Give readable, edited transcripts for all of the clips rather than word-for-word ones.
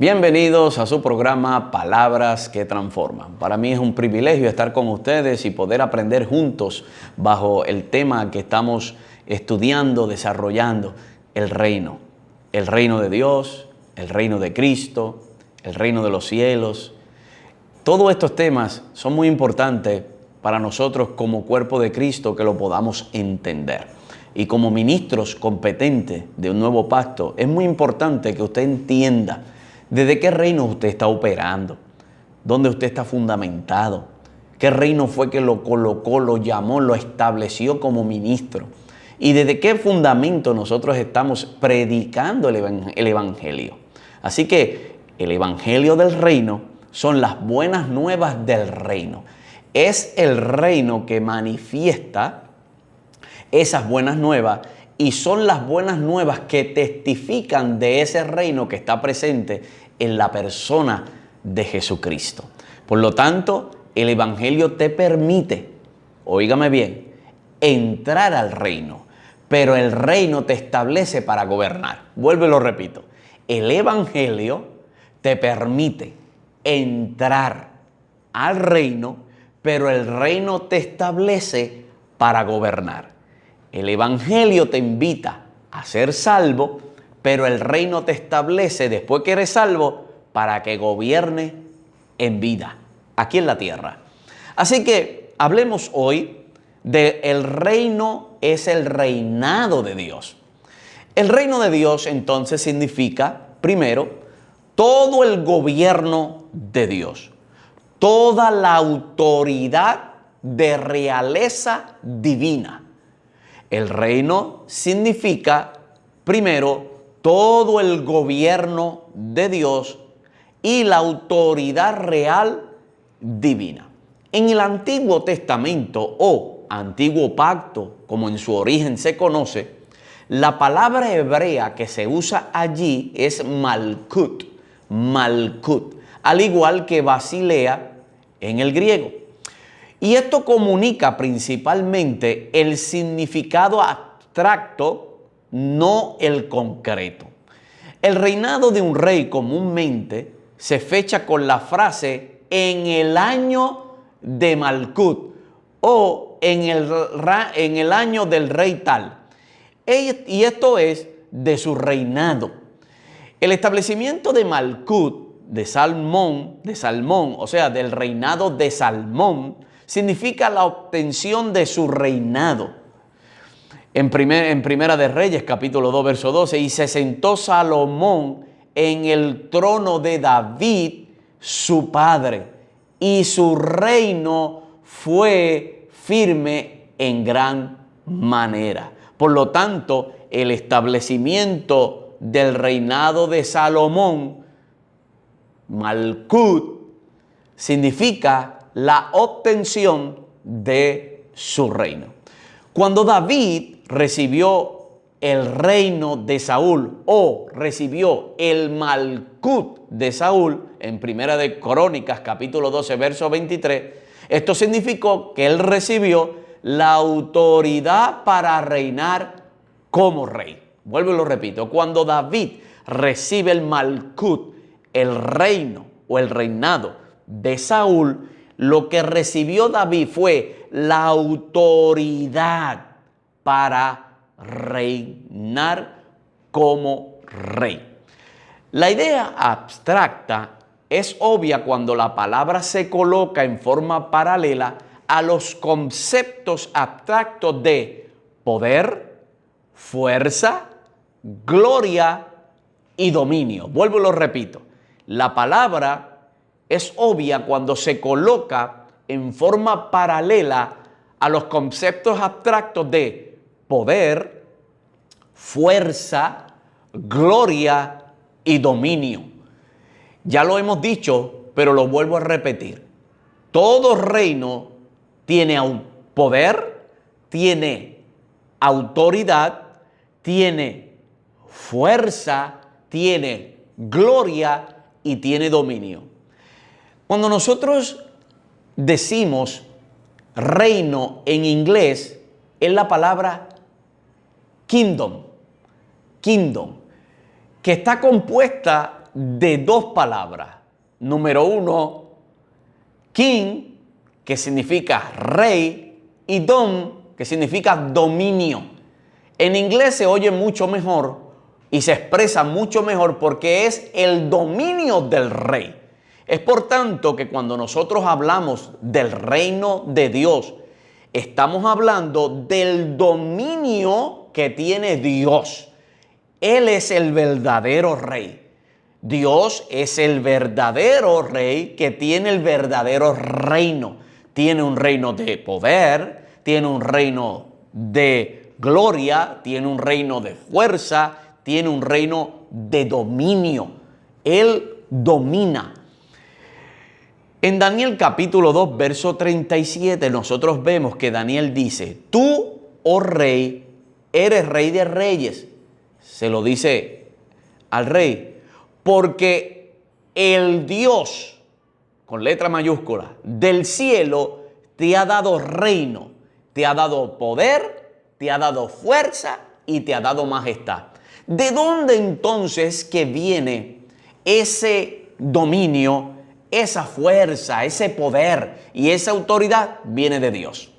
Bienvenidos a su programa Palabras que Transforman. Para mí es un privilegio estar con ustedes y poder aprender juntos bajo el tema que estamos estudiando, desarrollando, el reino de Dios, el reino de Cristo, el reino de los cielos. Todos estos temas son muy importantes para nosotros como cuerpo de Cristo que lo podamos entender. Y como ministros competentes de un nuevo pacto, es muy importante que usted entienda desde qué reino usted está operando, dónde usted está fundamentado, qué reino fue que lo colocó, lo llamó, lo estableció como ministro y desde qué fundamento nosotros estamos predicando el evangelio. Así que el evangelio del reino son las buenas nuevas del reino. Es el reino que manifiesta esas buenas nuevas y son las buenas nuevas que testifican de ese reino que está presente en la persona de Jesucristo. Por lo tanto, el evangelio te permite, óigame bien, entrar al reino, pero el reino te establece para gobernar. Vuelvo y lo repito. El evangelio te permite entrar al reino, pero el reino te establece para gobernar. El evangelio te invita a ser salvo, pero el reino te establece, después que eres salvo, para que gobierne en vida, aquí en la tierra. Así que hablemos hoy de el reino es el reinado de Dios. El reino de Dios entonces significa, primero, todo el gobierno de Dios, toda la autoridad de realeza divina. El reino significa, primero, todo el gobierno de Dios y la autoridad real divina. En el Antiguo Testamento o Antiguo Pacto, como en su origen se conoce, la palabra hebrea que se usa allí es malkut, al igual que basilea en el griego. Y esto comunica principalmente el significado abstracto, no el concreto. El reinado de un rey comúnmente se fecha con la frase en el año de Malkut o en el año del rey tal. Y esto es de su reinado. El establecimiento de Malkut, de Salmón, o sea, del reinado de Salmón, significa la obtención de su reinado. En Primera de Reyes, capítulo 2, verso 12, y se sentó Salomón en el trono de David, su padre, y su reino fue firme en gran manera. Por lo tanto, el establecimiento del reinado de Salomón, Malkut, significa la obtención de su reino. Cuando David recibió el reino de Saúl o recibió el Malkut de Saúl en Primera de Crónicas, capítulo 12, verso 23, esto significó que él recibió la autoridad para reinar como rey. Vuelvo y lo repito, cuando David recibe el Malkut, el reino o el reinado de Saúl, lo que recibió David fue la autoridad para reinar como rey. La idea abstracta es obvia cuando la palabra se coloca en forma paralela a los conceptos abstractos de poder, fuerza, gloria y dominio. Vuelvo y lo repito. La palabra es obvia cuando se coloca en forma paralela a los conceptos abstractos de poder, fuerza, gloria y dominio. Ya lo hemos dicho, pero lo vuelvo a repetir. Todo reino tiene poder, tiene autoridad, tiene fuerza, tiene gloria y tiene dominio. Cuando nosotros decimos reino en inglés, es la palabra kingdom, que está compuesta de dos palabras. Número uno, king, que significa rey, y dom, que significa dominio. En inglés se oye mucho mejor y se expresa mucho mejor porque es el dominio del rey. Es por tanto que cuando nosotros hablamos del reino de Dios, estamos hablando del dominio que tiene Dios. Él es el verdadero rey. Dios es el verdadero rey que tiene el verdadero reino. Tiene un reino de poder, tiene un reino de gloria, tiene un reino de fuerza, tiene un reino de dominio. Él domina. En Daniel capítulo 2, verso 37, nosotros vemos que Daniel dice, tú, oh rey, eres rey de reyes. Se lo dice al rey, porque el Dios, con letra mayúscula, del cielo, te ha dado reino, te ha dado poder, te ha dado fuerza y te ha dado majestad. ¿De dónde entonces que viene ese dominio, esa fuerza, ese poder y esa autoridad? Viene de Dios.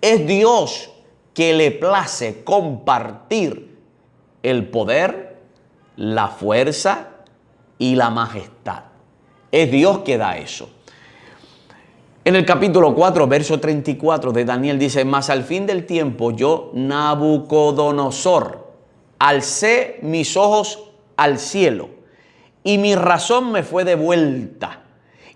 Es Dios que le place compartir el poder, la fuerza y la majestad. Es Dios que da eso. En el capítulo 4, verso 34 de Daniel dice, mas al fin del tiempo yo, Nabucodonosor, alcé mis ojos al cielo y mi razón me fue devuelta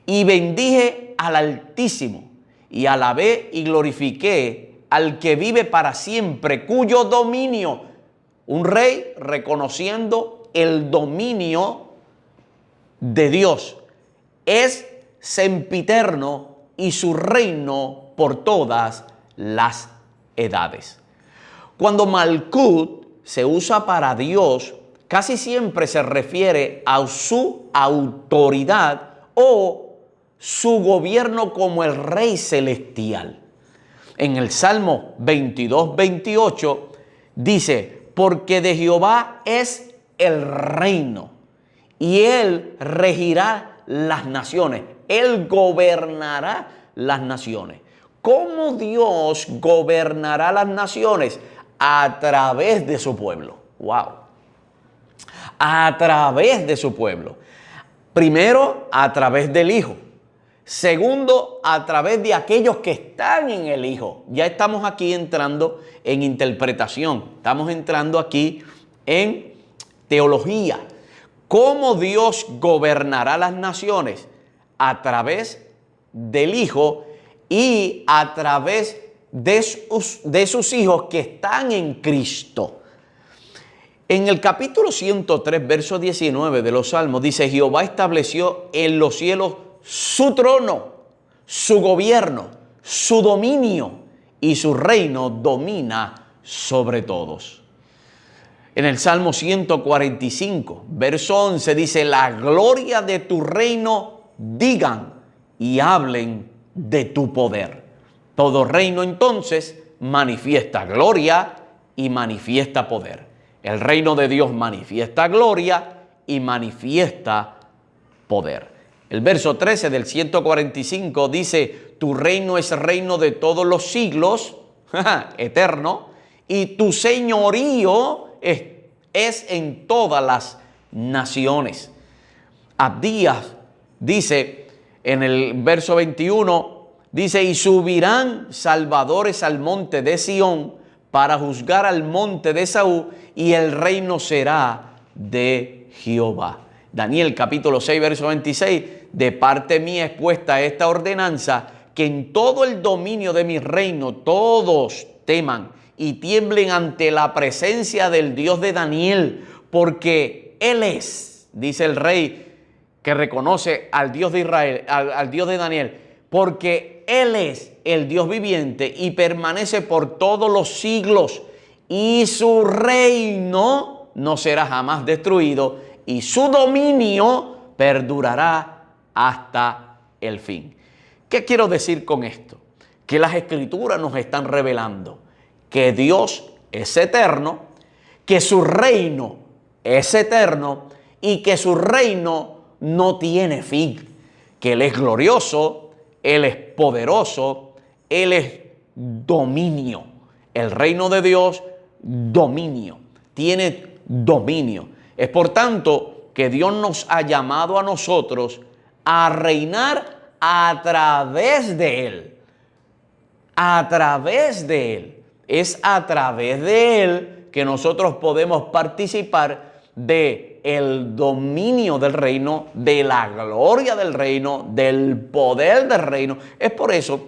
y bendije al Altísimo y alabé y glorifiqué al que vive para siempre, cuyo dominio, un rey reconociendo el dominio de Dios, es sempiterno y su reino por todas las edades. Cuando Malkut se usa para Dios, casi siempre se refiere a su autoridad o su gobierno como el Rey Celestial. En el Salmo 22, 28 dice, porque de Jehová es el reino y Él regirá las naciones. Él gobernará las naciones. ¿Cómo Dios gobernará las naciones? A través de su pueblo. ¡Wow! A través de su pueblo. Primero, a través del Hijo. Segundo, a través de aquellos que están en el Hijo. Ya estamos aquí entrando en interpretación. Estamos entrando aquí en teología. ¿Cómo Dios gobernará las naciones? A través del Hijo y a través de sus hijos que están en Cristo. En el capítulo 103, verso 19 de los Salmos, dice, Jehová estableció en los cielos su trono, su gobierno, su dominio y su reino domina sobre todos. En el Salmo 145, verso 11, dice, la gloria de tu reino digan y hablen de tu poder. Todo reino entonces manifiesta gloria y manifiesta poder. El reino de Dios manifiesta gloria y manifiesta poder. El verso 13 del 145 dice, tu reino es reino de todos los siglos, eterno, y tu señorío es en todas las naciones. Abdías dice en el verso 21, dice, y subirán salvadores al monte de Sión para juzgar al monte de Esaú, y el reino será de Jehová. Daniel capítulo 6, verso 26, de parte mía es puesta esta ordenanza, que en todo el dominio de mi reino todos teman y tiemblen ante la presencia del Dios de Daniel, porque Él es, dice el rey que reconoce al Dios de Israel, al Dios de Daniel, porque Él es el Dios viviente y permanece por todos los siglos, y su reino no será jamás destruido, y su dominio perdurará hasta el fin. ¿Qué quiero decir con esto? Que las Escrituras nos están revelando que Dios es eterno, que su reino es eterno y que su reino no tiene fin, que Él es glorioso, Él es poderoso, Él es dominio. El reino de Dios, dominio, tiene dominio. Es por tanto que Dios nos ha llamado a nosotros a reinar a través de Él. A través de Él. Es a través de Él que nosotros podemos participar de el dominio del reino, de la gloria del reino, del poder del reino. Es por eso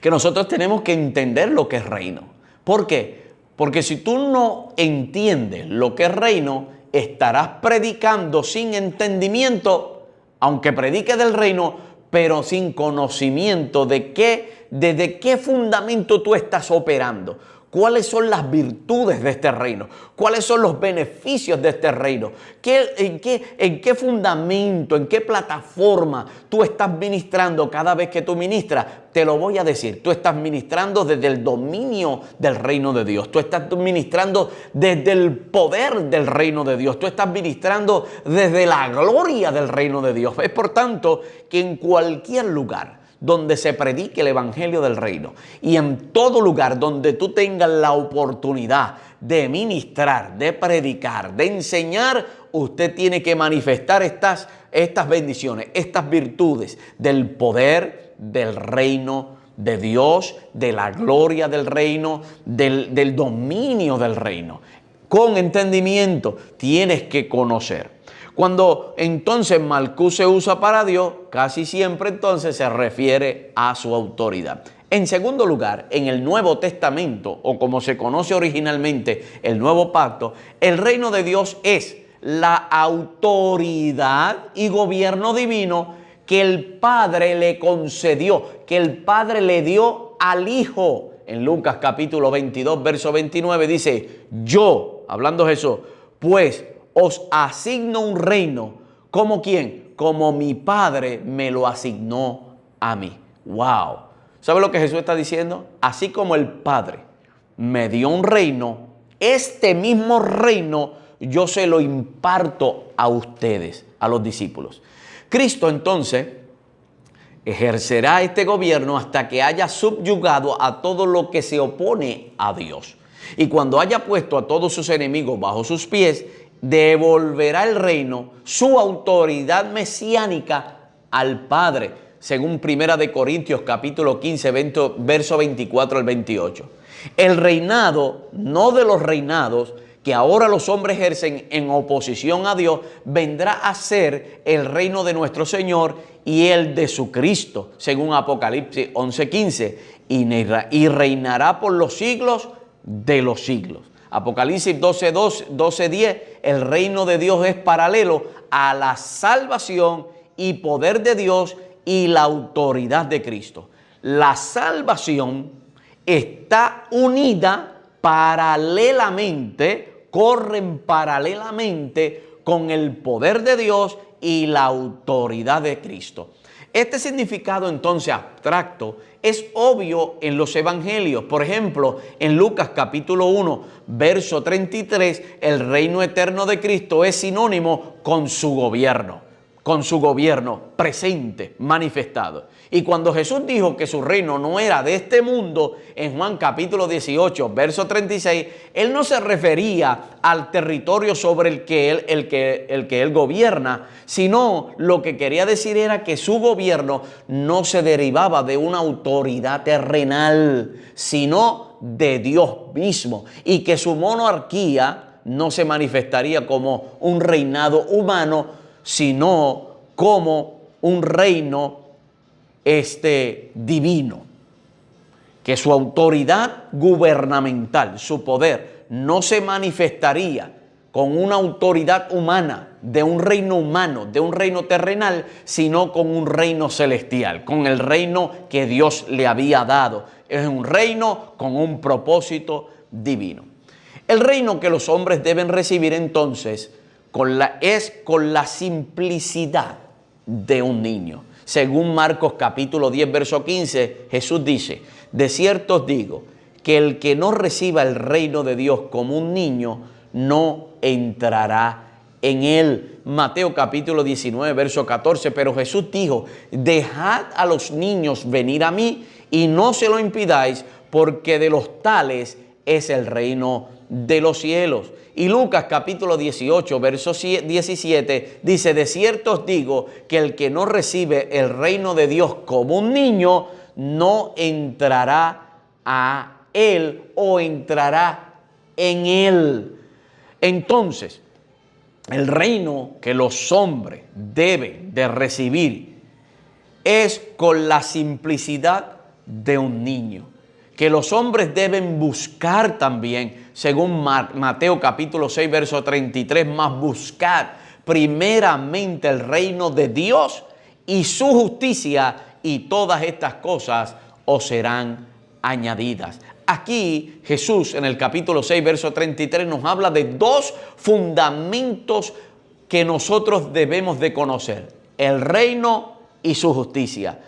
que nosotros tenemos que entender lo que es reino. ¿Por qué? Porque si tú no entiendes lo que es reino, estarás predicando sin entendimiento, aunque prediques del reino, pero sin conocimiento desde qué fundamento tú estás operando. ¿Cuáles son las virtudes de este reino? ¿Cuáles son los beneficios de este reino? ¿En qué fundamento, en qué plataforma tú estás ministrando cada vez que tú ministras? Te lo voy a decir, tú estás ministrando desde el dominio del reino de Dios. Tú estás ministrando desde el poder del reino de Dios. Tú estás ministrando desde la gloria del reino de Dios. Es por tanto que en cualquier lugar donde se predique el evangelio del reino y en todo lugar donde tú tengas la oportunidad de ministrar, de predicar, de enseñar, usted tiene que manifestar estas bendiciones, estas virtudes del poder del reino de Dios, de la gloria del reino, del dominio del reino. Con entendimiento tienes que conocer. Cuando entonces Malcú se usa para Dios, casi siempre entonces se refiere a su autoridad. En segundo lugar, en el Nuevo Testamento, o como se conoce originalmente el Nuevo Pacto, el reino de Dios es la autoridad y gobierno divino que el Padre le concedió, que el Padre le dio al Hijo. En Lucas capítulo 22, verso 29 dice, yo, hablando Jesús, pues os asigno un reino. ¿Como quién? Como mi Padre me lo asignó a mí. ¡Wow! ¿Sabe lo que Jesús está diciendo? Así como el Padre me dio un reino, este mismo reino yo se lo imparto a ustedes, a los discípulos. Cristo entonces ejercerá este gobierno hasta que haya subyugado a todo lo que se opone a Dios. Y cuando haya puesto a todos sus enemigos bajo sus pies, devolverá el reino, su autoridad mesiánica al Padre, según Primera de Corintios capítulo 15, verso 24 al 28. El reinado, no de los reinados que ahora los hombres ejercen en oposición a Dios, vendrá a ser el reino de nuestro Señor y el de su Cristo, según Apocalipsis 11:15, y reinará por los siglos de los siglos. Apocalipsis 12:10, el reino de Dios es paralelo a la salvación y poder de Dios y la autoridad de Cristo. La salvación está unida paralelamente, corren paralelamente con el poder de Dios y la autoridad de Cristo. Este significado entonces abstracto es obvio en los evangelios. Por ejemplo, en Lucas capítulo 1, verso 33, el reino eterno de Cristo es sinónimo con su gobierno presente, manifestado. Y cuando Jesús dijo que su reino no era de este mundo, en Juan capítulo 18, verso 36, Él no se refería al territorio sobre el que él gobierna, sino lo que quería decir era que su gobierno no se derivaba de una autoridad terrenal, sino de Dios mismo, y que su monarquía no se manifestaría como un reinado humano, sino como un reino divino, que su autoridad gubernamental, su poder, no se manifestaría con una autoridad humana, de un reino humano, de un reino terrenal, sino con un reino celestial, con el reino que Dios le había dado. Es un reino con un propósito divino. El reino que los hombres deben recibir entonces es con la simplicidad de un niño. Según Marcos capítulo 10, verso 15, Jesús dice, de cierto os digo, que el que no reciba el reino de Dios como un niño, no entrará en Él. Mateo capítulo 19, verso 14. Pero Jesús dijo: dejad a los niños venir a mí y no se lo impidáis, porque de los tales es el reino de los cielos. Y Lucas capítulo 18, verso 17 dice: de cierto os digo que el que no recibe el reino de Dios como un niño, no entrará a él o entrará en él. Entonces, el reino que los hombres deben de recibir es con la simplicidad de un niño, que los hombres deben buscar también, según Mateo capítulo 6, verso 33, más buscar primeramente el reino de Dios y su justicia, y todas estas cosas os serán añadidas. Aquí Jesús en el capítulo 6, verso 33 nos habla de dos fundamentos que nosotros debemos de conocer: el reino y su justicia.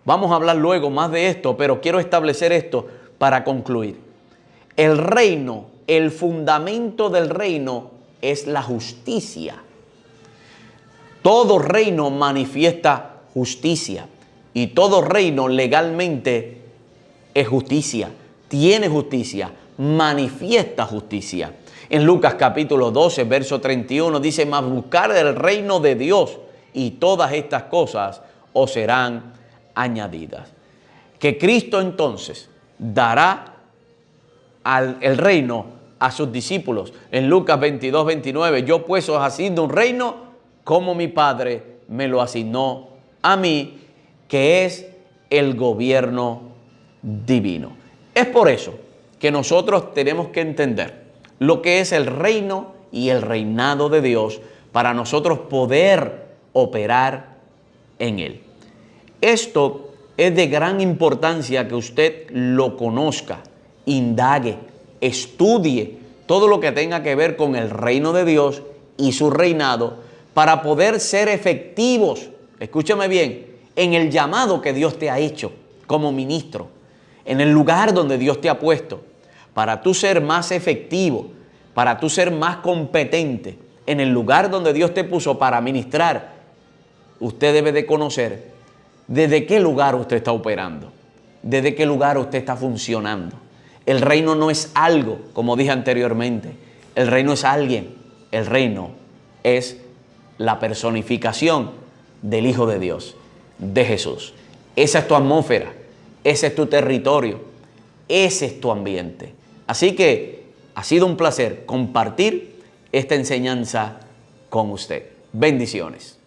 Vamos a hablar luego más de esto, pero quiero establecer esto para concluir. El reino, el fundamento del reino es la justicia. Todo reino manifiesta justicia y todo reino legalmente es justicia, tiene justicia, manifiesta justicia. En Lucas capítulo 12, verso 31 dice: mas buscar el reino de Dios y todas estas cosas os serán añadidas. Que Cristo entonces dará el reino a sus discípulos. En Lucas 22, 29, yo pues os asigno un reino como mi Padre me lo asignó a mí, que es el gobierno divino. Es por eso que nosotros tenemos que entender lo que es el reino y el reinado de Dios para nosotros poder operar en él. Esto es de gran importancia que usted lo conozca, indague, estudie todo lo que tenga que ver con el reino de Dios y su reinado para poder ser efectivos, escúchame bien, en el llamado que Dios te ha hecho como ministro, en el lugar donde Dios te ha puesto, para tú ser más efectivo, para tú ser más competente en el lugar donde Dios te puso para ministrar. Usted debe de conocer desde qué lugar usted está operando, desde qué lugar usted está funcionando. El reino no es algo, como dije anteriormente, el reino es alguien, el reino es la personificación del Hijo de Dios, de Jesús. Esa es tu atmósfera, ese es tu territorio, ese es tu ambiente. Así que ha sido un placer compartir esta enseñanza con usted. Bendiciones.